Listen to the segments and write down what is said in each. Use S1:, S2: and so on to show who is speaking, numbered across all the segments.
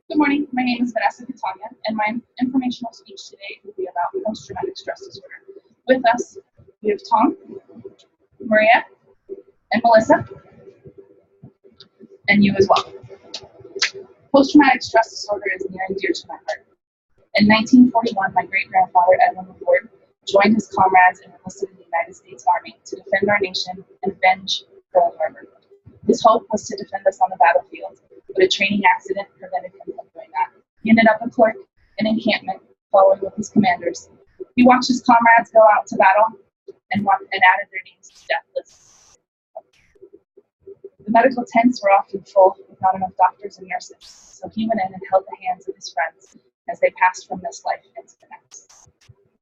S1: Good morning. My name is Vanessa Catania, and my informational speech today will be about post-traumatic stress disorder. With us, we have Tom, Maria, and Melissa, and you as well. Post-traumatic stress disorder is near and dear to my heart. In 1941, my great-grandfather, Edwin LaFord, joined his comrades and enlisted in the United States Army to defend our nation and avenge Pearl Harbor. His hope was to defend us on the battlefield, but a training accident prevented him from doing that. He ended up a clerk in encampment, following with his commanders. He watched his comrades go out to battle and added their names to death lists. The medical tents were often full with not enough doctors and nurses, so he went in and held the hands of his friends as they passed from this life into the next.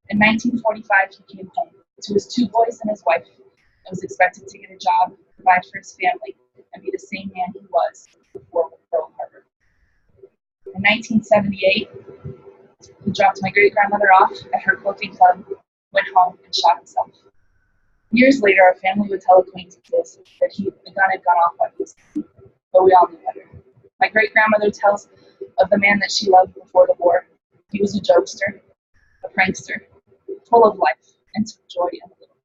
S1: In 1945, he came home to his 2 boys and his wife and was expected to get a job, provide for his family, and be the same man he was before Pearl Harbor. In 1978, he dropped my great-grandmother off at her quilting club, went home, and shot himself. Years later, our family would tell acquaintances that the gun had gone off while he was asleep, but we all knew better. My great-grandmother tells of the man that she loved before the war. He was a jokester, a prankster, full of life, and took joy in the little.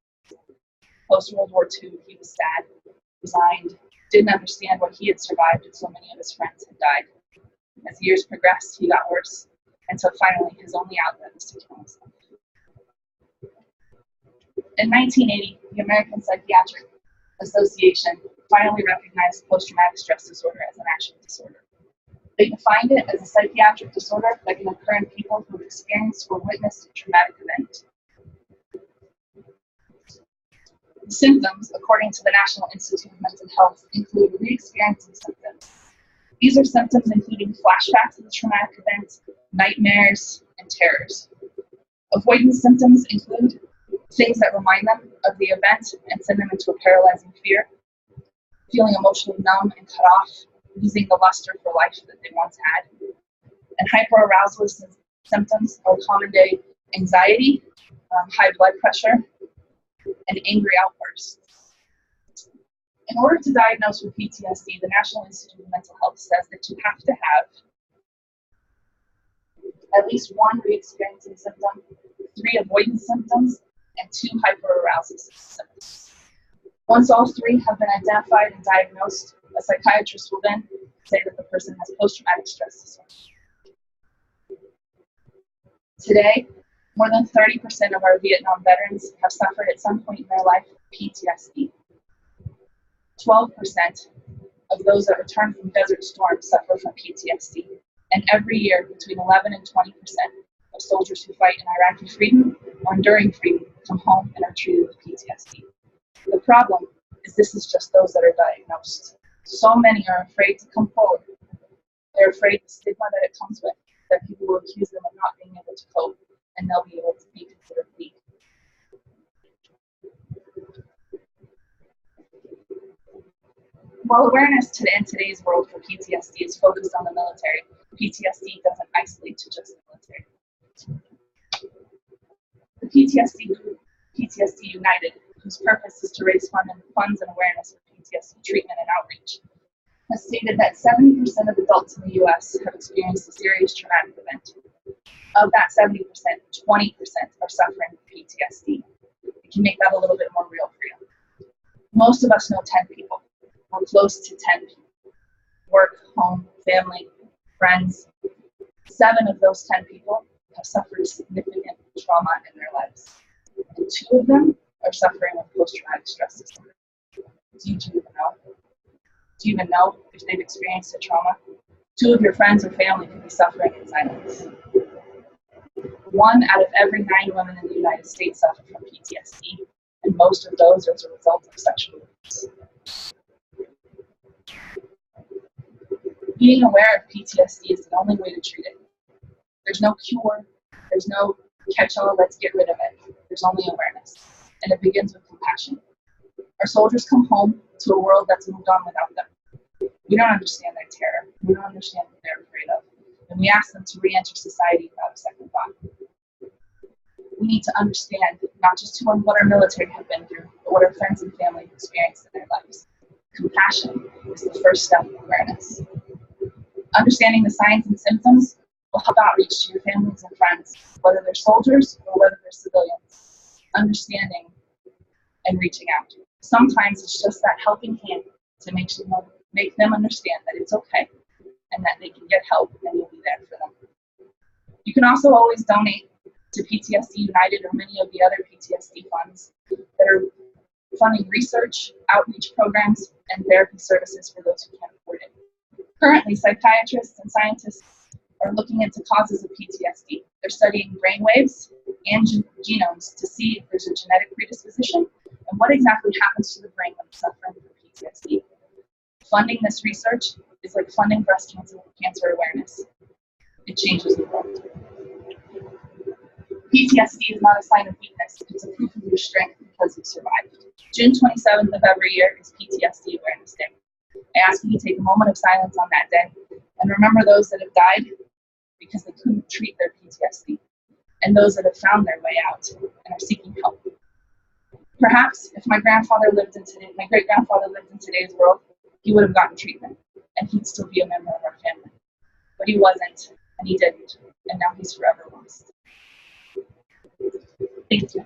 S1: Post-World War II, he was sad, resigned, didn't understand what he had survived and so many of his friends had died. As years progressed, he got worse, until finally his only outlet was to kill himself. In 1980, the American Psychiatric Association finally recognized post-traumatic stress disorder as an actual disorder. They defined it as a psychiatric disorder that can occur in people who have experienced or witnessed a traumatic event. The symptoms, according to the National Institute of Mental Health, include re-experiencing symptoms. These are symptoms including flashbacks of the traumatic event, nightmares, and terrors. Avoidance symptoms include things that remind them of the event and send them into a paralyzing fear, feeling emotionally numb and cut off, losing the luster for life that they once had. And hyperarousal symptoms are common-day anxiety, high blood pressure, and angry outbursts. In order to diagnose with PTSD, the National Institute of Mental Health says that you have to have at least 1 re-experiencing symptom, 3 avoidance symptoms, and 2 hyperarousal symptoms. Once all 3 have been identified and diagnosed, a psychiatrist will then say that the person has post-traumatic stress disorder. Today, more than 30% of our Vietnam veterans have suffered at some point in their life PTSD. 12% of those that return from Desert Storm suffer from PTSD, and every year between 11 and 20% of soldiers who fight in Iraqi freedom or enduring freedom come home and are treated with PTSD. The problem is this is just those that are diagnosed. So many are afraid to come forward. They're afraid of the stigma that it comes with, that people will accuse them of not being able to cope, and they'll be able to be considered weak. While awareness in today's world for PTSD is focused on the military, PTSD doesn't isolate to just the military. The PTSD group, PTSD United, whose purpose is to raise funds and awareness for PTSD treatment and outreach, has stated that 70% of adults in the U.S. have experienced a serious traumatic event. Of that 70%, 20% are suffering with PTSD. We can make that a little bit more real for you. Most of us know 10 people. We're close to 10 people. Work, home, family, friends. 7 of those 10 people have suffered significant trauma in their lives. And 2 of them are suffering with post-traumatic stress disorder. Do you even know? Do you even know if they've experienced a trauma? 2 of your friends or family could be suffering in silence. 1 out of every 9 women in the United States suffer from PTSD, and most of those are as a result of sexual abuse. Being aware of PTSD is the only way to treat it. There's no cure, there's no catch-all, let's get rid of it. There's only awareness, and it begins with compassion. Our soldiers come home to a world that's moved on without them. We don't understand their terror, we don't understand what they're afraid of, and we ask them to re-enter society without a second thought. We need to understand not just what our military have been through, but what our friends and family have experienced in their lives. Compassion is the first step of awareness. Understanding the signs and symptoms will help outreach to your families and friends, whether they're soldiers or whether they're civilians. Understanding and reaching out. Sometimes it's just that helping hand to make them understand that it's okay and that they can get help and you'll be there for them. You can also always donate to PTSD United or many of the other PTSD funds that are funding research, outreach programs, and therapy services for those who can't afford it. Currently, psychiatrists and scientists are looking into causes of PTSD. They're studying brainwaves and genomes to see if there's a genetic predisposition and what exactly happens to the brain when suffering from PTSD. Funding this research is like funding breast cancer awareness. It changes the world. PTSD is not a sign of weakness. It's a proof of your strength because you survived. June 27th of every year is PTSD Awareness Day. I ask you to take a moment of silence on that day and remember those that have died because they couldn't treat their PTSD, and those that have found their way out and are seeking help. Perhaps if my great-grandfather lived in today's world, he would have gotten treatment, and he'd still be a member of our family. But he wasn't, and he didn't, and now he's forever lost. Thank you.